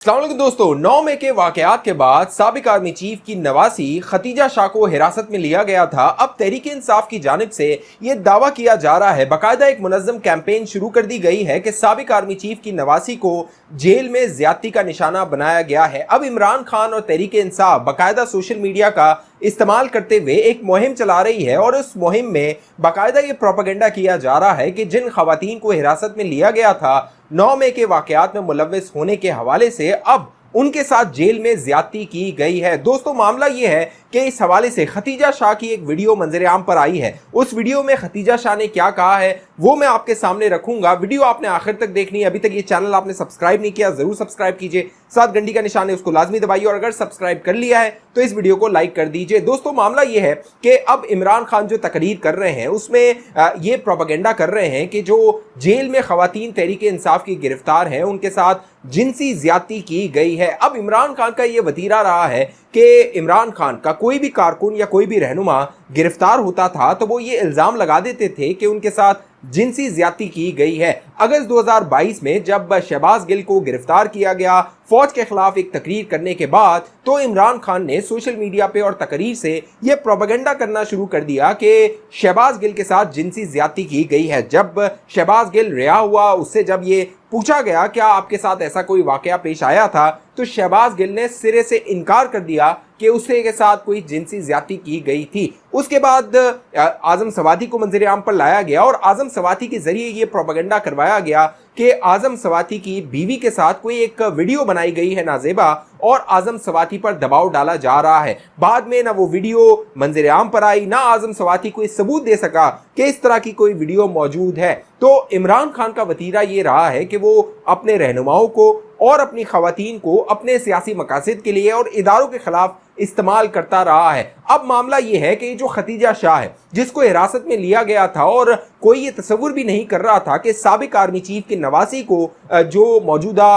अस्सलाम वालेकुम दोस्तों, 9 मई के वाकयात के बाद साबिक आर्मी चीफ की नवासी खतीजा शाह को हिरासत में लिया गया था। अब तहरीक इंसाफ की जानिब से यह दावा किया जा रहा है, बाकायदा एक मुनज़्ज़म कैंपेन शुरू कर दी गई है कि साबिक आर्मी चीफ की नवासी को जेल में ज्यादती का निशाना बनाया गया है। अब इमरान खान और तहरीक इंसाफ बाकायदा सोशल मीडिया का इस्तेमाल करते हुए एक मुहिम चला रही है और उस मुहिम में बाकायदा ये प्रोपेगेंडा किया जा रहा है कि जिन खवातीन को हिरासत में लिया गया था 9 मई के वाकयात में मुलव्विस होने के हवाले से, अब उनके साथ जेल में ज्यादती की गई है। दोस्तों, मामला ये है कि इस हवाले से खतीजा शाह की एक वीडियो मंजर आम पर आई है। उस वीडियो में खतीजा शाह ने क्या कहा है वो मैं आपके सामने रखूंगा। वीडियो आपने आखिर तक देखनी है। अभी तक ये चैनल आपने सब्सक्राइब नहीं किया, जरूर सब्सक्राइब कीजिए, साथ घंटी का निशान है उसको लाजमी दबाइए और अगर सब्सक्राइब कर लिया है तो इस वीडियो को लाइक कर दीजिए। दोस्तों, मामला ये है कि अब इमरान खान जो तकरीर कर रहे हैं उसमें ये प्रोपेगेंडा कर रहे हैं कि जो जेल में खवातीन तहरीक इंसाफ की गिरफ्तार हैं उनके साथ जिनसी ज्यादती की गई है। अब इमरान खान का ये वतीरा रहा है कि इमरान खान का कोई भी कारकुन या कोई भी रहनुमा गिरफ्तार होता था तो वो ये इल्ज़ाम लगा देते थे कि उनके साथ जिनसी ज्यादती की गई है। अगस्त 2022 में जब शहबाज गिल को गिरफ्तार किया गया फौज के खिलाफ एक तकरीर करने के बाद, तो इमरान खान ने सोशल मीडिया पे और तकरीर से यह प्रोपेगेंडा करना शुरू कर दिया कि शहबाज गिल के साथ जिनसी ज्यादती की गई है। जब शहबाज गिल रिहा हुआ, उससे जब ये पूछा गया क्या आपके साथ ऐसा कोई वाकया पेश आया था, तो शहबाज गिल ने सिरे से इनकार कर दिया कि उसके के साथ कोई जिनसी ज्यादती की गई थी। उसके बाद आजम सवाती को मंजर आम पर लाया गया और आजम सवाती के जरिए ये प्रोपेगेंडा करवाया गया कि आजम सवाती की बीवी के साथ कोई एक वीडियो बनाई गई है नाजेबा और आजम सवाती पर दबाव डाला जा रहा है। बाद में ना वो वीडियो मंजर आम पर आई, ना आजम सवाती कोई सबूत दे सका कि इस तरह की कोई वीडियो मौजूद है। तो इमरान खान का वतीरा ये रहा है कि वो अपने रहनुमाओं को और अपनी खवातीन को अपने सियासी मकासद के लिए और इदारों के खिलाफ इस्तेमाल करता रहा है। अब मामला ये है कि जो खतीजा शाह है जिसको हिरासत में लिया गया था और कोई ये तस्वुर भी नहीं कर रहा था कि साबिक आर्मी चीफ के नवासी को जो मौजूदा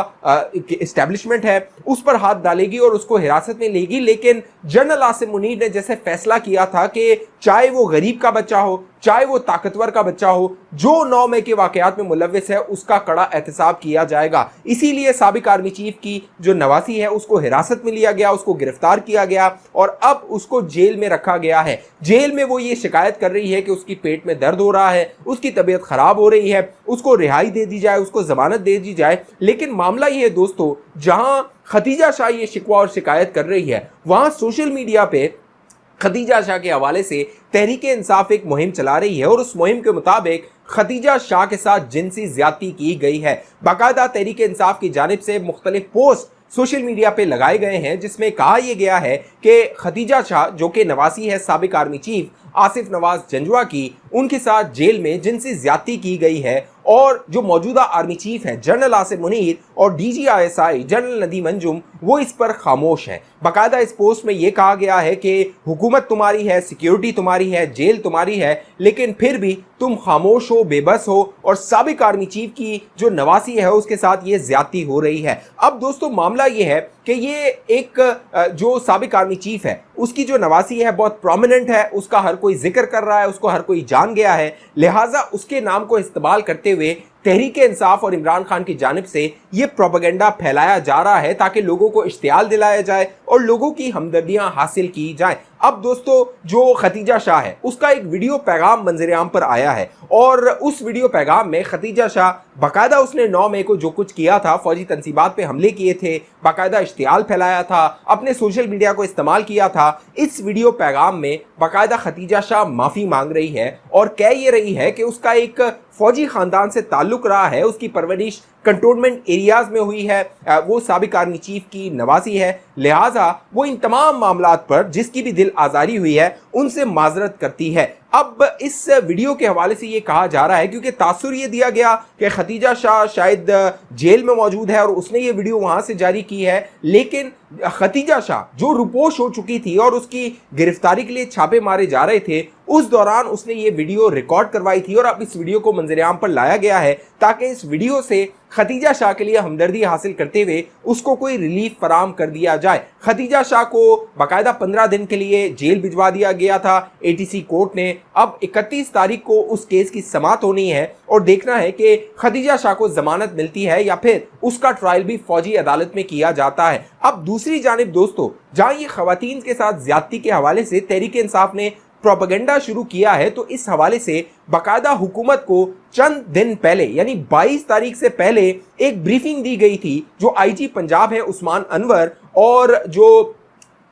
इस्टेब्लिशमेंट है उस पर हाथ डालेगी और उसको हिरासत में लेगी, लेकिन जनरल आसिम मुनीर ने जैसे फैसला किया था कि चाहे वो गरीब का बच्चा हो चाहे वो ताकतवर का बच्चा हो, जो 9 मई के वाकयात में मुलव्विस है उसका कड़ा एहतसाब किया जाएगा। इसीलिए साबिक आर्मी चीफ की जो नवासी है उसको हिरासत में लिया गया, उसको गिरफ्तार किया गया और अब उसको जेल में रखा गया है। जेल में वो ये शिकायत कर रही है कि उसकी पेट में दर्द हो रहा है, उसकी तबीयत खराब हो रही है, उसको रिहाई दे दी जाए, उसको जमानत दे दी जाए। लेकिन मामला ये है दोस्तों, जहां खतीजा शाह ये शिकवा और शिकायत कर रही है वहां सोशल मीडिया पे खतीजा शाह के हवाले से तहरीक इंसाफ एक मुहिम चला रही है और उस मुहिम के मुताबिक खतीजा शाह के साथ जिनसी ज्यादती की गई है। बाकायदा तहरीक इंसाफ की जानिब से मुख्तलिफ पोस्ट सोशल मीडिया पे लगाए गए हैं जिसमें कहा यह गया है कि खतीजा शाह जो कि नवासी है साबिक आर्मी चीफ आसिफ नवाज जंजुआ की, उनके साथ जेल में जिनसी ज्यादती की गई है और जो मौजूदा आर्मी चीफ है जनरल आसिम मुनीर और DGISI जनरल नदीम अंजुम वो इस पर खामोश है। बाकायदा इस पोस्ट में ये कहा गया है कि हुकूमत तुम्हारी है, सिक्योरिटी तुम्हारी है, जेल तुम्हारी है, लेकिन फिर भी तुम खामोश हो, बेबस हो और साबिक आर्मी चीफ की जो नवासी है उसके साथ ये ज्यादती हो रही है। अब दोस्तों, मामला ये है कि ये एक जो साबिक आर्मी चीफ है उसकी जो नवासी है बहुत प्रोमिनेंट है, उसका हर कोई जिक्र कर रहा है, उसको हर कोई जान गया है, लिहाजा उसके नाम को इस्तेमाल करते हुए तहरीक इंसाफ और इमरान खान की जानिब से ये प्रोपेगेंडा फैलाया जा रहा है ताकि लोगों को इश्तियाल दिलाया जाए और लोगों की हमदर्दियां हासिल की जाएं। अब दोस्तों, जो खतीजा शाह है उसका एक वीडियो पैगाम मंजर आम पर आया है और उस वीडियो पैगाम में खतीजा शाह बाकायदा उसने 9 मई को जो कुछ किया था, फौजी तंसीबात पे हमले किए थे, बाकायदा इश्तियाल फैलाया था, अपने सोशल मीडिया को इस्तेमाल किया था। इस वीडियो पैगाम में बाकायदा खतीजा शाह माफ़ी मांग रही है और कह ये रही है कि उसका एक फौजी खानदान से ताल्लुक रहा है, उसकी परवरिश कंटोनमेंट एरियाज में हुई है, वो साबिक आर्मी चीफ की नवासी है, लिहाजा वो इन तमाम मामलात पर जिसकी भी दिल आज़ारी हुई है उनसे माजरत करती है। अब इस वीडियो के हवाले से ये कहा जा रहा है क्योंकि तासुर ये दिया गया कि खतीजा शाह शायद जेल में मौजूद है और उसने ये वीडियो वहां से जारी की है, लेकिन खतीजा शाह जो रुपोश हो चुकी थी और उसकी गिरफ्तारी के लिए छापे मारे जा रहे थे, उस दौरान उसने ये वीडियो रिकॉर्ड करवाई थी और अब इस वीडियो को मंजर आम पर लाया गया है ताकि इस वीडियो से खतीजा शाह के लिए हमदर्दी हासिल करते हुए उसको कोई रिलीफ फराम कर दिया जाए। खतीजा शाह को बाकायदा 15 दिन के लिए जेल भिजवा दिया गया था एटीसी कोर्ट ने। अब 31 तारीख को उस केस की समाअत होनी है और देखना है कि खतीजा शाह को जमानत मिलती है या फिर उसका ट्रायल भी फौजी अदालत में किया जाता है। अब दूसरी जानिब दोस्तों, जहां ये खवातीन के साथ ज्यादती के हवाले से तहरीक इंसाफ ने प्रोपेगेंडा शुरू किया है, तो इस हवाले से बाकायदा हुकूमत को चंद दिन पहले यानी 22 तारीख से पहले एक ब्रीफिंग दी गई थी। जो आईजी पंजाब है उस्मान अनवर और जो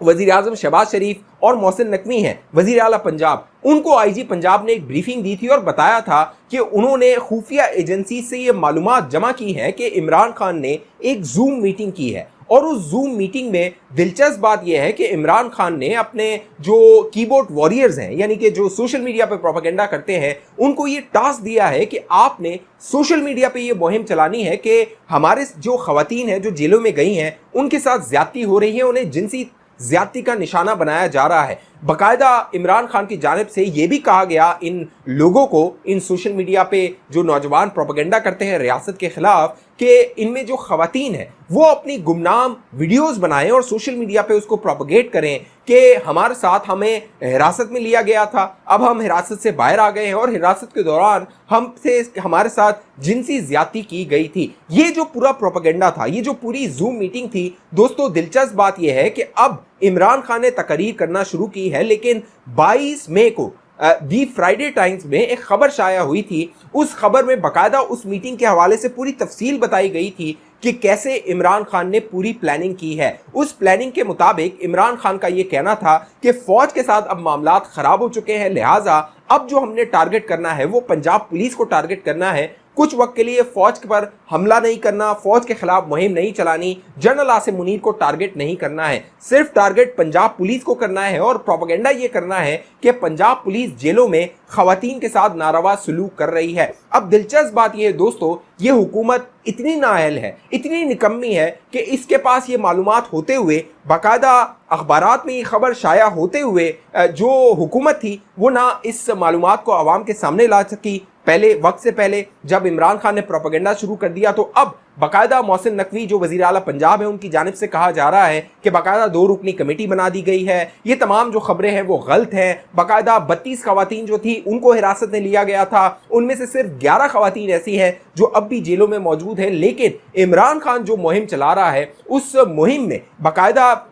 वजीर आजम शहबाज शरीफ और मोहसिन नकवी हैं वजीर आला पंजाब, उनको आईजी पंजाब ने एक ब्रीफिंग दी थी और बताया था कि उन्होंने खुफिया एजेंसी से ये मालूमात जमा की हैं कि इमरान खान ने एक जूम मीटिंग की है और उस जूम मीटिंग में दिलचस्प बात यह है कि इमरान खान ने अपने जो कीबोर्ड वॉरियर्स हैं यानी कि जो सोशल मीडिया पे प्रोपेगेंडा करते हैं उनको ये टास्क दिया है कि आपने सोशल मीडिया पे ये मुहिम चलानी है कि हमारे जो खवातीन हैं जो जेलों में गई हैं उनके साथ ज्यादती हो रही है, उन्हें जिनसी ज्यादती का निशाना बनाया जा रहा है। बाकायदा इमरान खान की जानिब से यह भी कहा गया इन लोगों को, इन सोशल मीडिया पे जो नौजवान प्रोपेगेंडा करते हैं रियासत के खिलाफ, कि इनमें जो खवातीन हैं वो अपनी गुमनाम वीडियोस बनाएं और सोशल मीडिया पे उसको प्रोपेगेट करें कि हमारे साथ हमें हिरासत में लिया गया था, अब हम हिरासत से बाहर आ गए हैं और हिरासत के दौरान हमारे साथ जिनसी ज्यादती की गई थी। ये जो पूरा प्रोपेगेंडा था, ये जो पूरी जूम मीटिंग थी दोस्तों, दिलचस्प बात यह है कि अब इमरान खान ने तकरीर करना शुरू की है, लेकिन 22 मई को दी फ्राइडे टाइम्स में एक खबर शाया हुई थी। उस खबर में बाकायदा उस मीटिंग के हवाले से पूरी तफसील बताई गई थी कि कैसे इमरान खान ने पूरी प्लानिंग की है। उस प्लानिंग के मुताबिक इमरान खान का यह कहना था कि फौज के साथ अब मामलात खराब हो चुके हैं, लिहाजा अब जो हमने टारगेट करना है वो पंजाब पुलिस को टारगेट करना है। कुछ वक्त के लिए फौज पर हमला नहीं करना, फौज के खिलाफ मुहिम नहीं चलानी, जनरल आसिम मुनीर को टारगेट नहीं करना है, सिर्फ टारगेट पंजाब पुलिस को करना है और प्रोपेगेंडा ये करना है कि पंजाब पुलिस जेलों में खवातीन के साथ नारवा सलूक कर रही है। अब दिलचस्प बात यह है दोस्तों, ये हुकूमत इतनी नाअहल है, इतनी निकम्मी है कि इसके पास ये मालूमात होते हुए, बाकायदा अखबारात में ये खबर शाया होते हुए जो हुकूमत थी वो ना इस मालूमात को आवाम के सामने ला सकी पहले वक्त से पहले जब इमरान खान ने प्रोपेगेंडा शुरू कर दिया। तो अब बाकायदा मोहसिन नकवी जो वजीर आला पंजाब है उनकी जानिब से कहा जा रहा है कि बाकायदा 2 रुकनी कमेटी बना दी गई है, ये तमाम जो खबरें हैं वो गलत हैं। बाकायदा 32 खवातीन जो थी उनको हिरासत में लिया गया था, उनमें से सिर्फ 11 खवातीन ऐसी हैं जो अब भी जेलों में मौजूद हैं। लेकिन इमरान खान जो मुहिम चला रहा है उस मुहिम में बाकायदा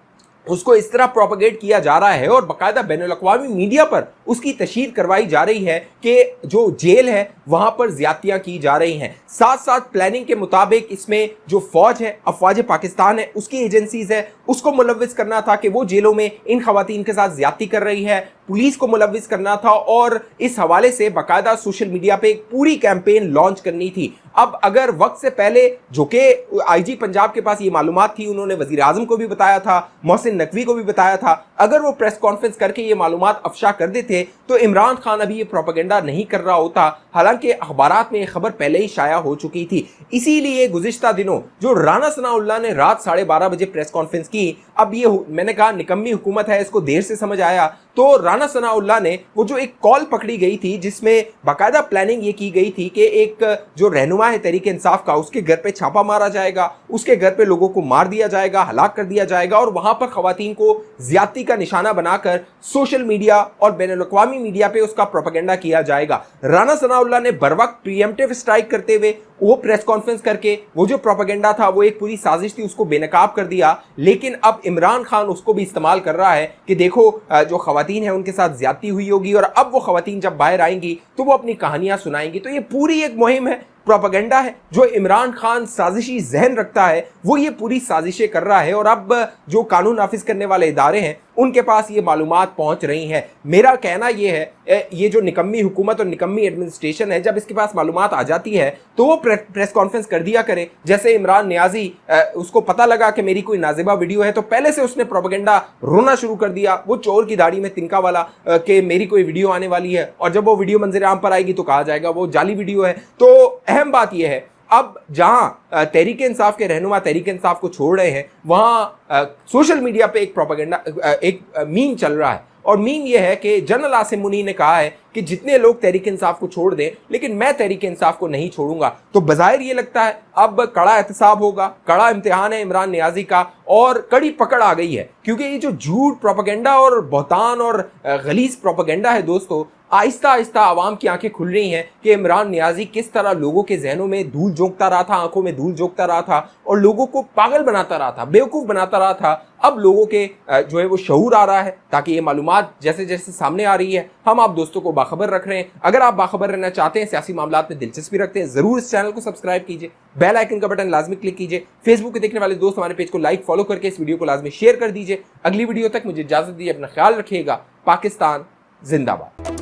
उसको इस तरह प्रोपेगेट किया जा रहा है और बाकायदा बैनुल-अक़वामी मीडिया पर उसकी तशहीर करवाई जा रही है कि जो जेल है वहां पर ज्यादतियां की जा रही हैं। साथ साथ प्लानिंग के मुताबिक इसमें जो फौज है, अफवाज पाकिस्तान है, उसकी एजेंसीज है, उसको मुलव्विस करना था कि वो जेलों में इन खवातीन के साथ ज्यादती कर रही है, पुलिस को मुलव्विस करना था और इस हवाले से बाकायदा सोशल मीडिया पे एक पूरी कैंपेन लॉन्च करनी थी। अब अगर वक्त से पहले जो कि आईजी पंजाब के पास ये मालूमात थी, उन्होंने वजीर आजम को भी बताया था, मोहसिन नकवी को भी बताया था, अगर वो प्रेस कॉन्फ्रेंस करके ये मालूमात अफशा कर देते तो इमरान खान अभी ये प्रोपेगेंडा नहीं कर रहा होता। हालांकि अखबारात में ये खबर पहले ही शाया हो चुकी थी। इसीलिए गुज़िश्ता दिनों जो राना सनाउल्लाह ने रात 12:30 बजे प्रेस कॉन्फ्रेंस की, अब ये मैंने कहा निकम्मी हुकूमत है, इसको देर से समझ आया, तो राना सनाउल्लाह ने वो जो एक कॉल पकड़ी गई थी जिसमें बाकायदा प्लानिंग ये की गई थी कि एक जो रहनुमा है तहरीक इंसाफ का, उसके घर पे छापा मारा जाएगा, उसके घर पे लोगों को मार दिया जाएगा, हलाक कर दिया जाएगा और वहां पर खवातीन को ज्यादती का निशाना बनाकर सोशल मीडिया और बैनुल-अक़वामी मीडिया पे उसका प्रोपेगेंडा किया जाएगा। राना सनाउल्लाह ने बर वक्त प्रीएम्प्टिव स्ट्राइक करते हुए वो प्रेस कॉन्फ्रेंस करके वो जो प्रोपेगेंडा था वो एक पूरी साजिश थी उसको बेनकाब कर दिया। लेकिन अब इमरान खान उसको भी इस्तेमाल कर रहा है कि देखो जो खवातीन है उनके साथ ज्यादती हुई होगी और अब वो खवातीन जब बाहर आएंगी तो वो अपनी कहानियां सुनाएंगी। तो ये पूरी एक मुहिम है, प्रोपेगेंडा है जो इमरान खान साजिशी जहन रखता है, वो ये पूरी साजिशें कर रहा है और अब जो कानून नाफिज करने वाले इदारे हैं उनके पास ये मालूमात पहुंच रही हैं। मेरा कहना ये है, ये जो निकम्मी हुकूमत और निकम्मी एडमिनिस्ट्रेशन है, जब इसके पास मालूमात आ जाती है तो वो प्रेस कॉन्फ्रेंस कर दिया करे। जैसे इमरान नियाजी, उसको पता लगा कि मेरी कोई नाजिबा वीडियो है तो पहले से उसने प्रोपेगेंडा रोना शुरू कर दिया, वो चोर की दाढ़ी में तिनका वाला, कि मेरी कोई वीडियो आने वाली है और जब वो वीडियो मंजर आम पर आएगी तो कहा जाएगा वो जाली वीडियो है। तो अहम बात यह है, अब जहां तहरीक इंसाफ के रहनुमा तहरीक इंसाफ को छोड़ रहे हैं, वहां सोशल मीडिया पे एक प्रोपेगेंडा, एक मीम चल रहा है और मीम ये है कि जनरल आसिम मुनी ने कहा है कि जितने लोग तहरीक इंसाफ को छोड़ दें लेकिन मैं तहरीक इंसाफ को नहीं छोड़ूंगा। तो बज़ाहिर ये लगता है अब कड़ा एहतसाब होगा, कड़ा इम्तिहान है इमरान नियाजी का और कड़ी पकड़ आ गई है, क्योंकि ये जो झूठ प्रोपेगेंडा और बहतान और गलीज प्रोपेगेंडा है दोस्तों, आहिस्ता आहिस्ता आवाम की आंखें खुल रही हैं कि इमरान नियाजी किस तरह लोगों के जहनों में धूल झोंकता रहा था, आंखों में धूल झोंकता रहा था और लोगों को पागल बनाता रहा था, बेवकूफ़ बनाता रहा था। अब लोगों के जो है वो शऊर आ रहा है, ताकि ये मालूमात जैसे जैसे सामने आ रही है हम आप दोस्तों को बाखबर रख रहे हैं। अगर आप बाखबर रहना चाहते हैं, सियासी मामलात में दिलचस्पी रखते हैं, ज़रूर इस चैनल को सब्सक्राइब कीजिए, बेल आइकन का बटन लाजमी क्लिक कीजिए, फेसबुक पे देखने वाले दोस्त हमारे पेज को लाइक फॉलो करके इस वीडियो को लाजमी शेयर कर दीजिए। अगली वीडियो तक मुझे इजाज़त दीजिए, अपना ख्याल रखिएगा। पाकिस्तान जिंदाबाद।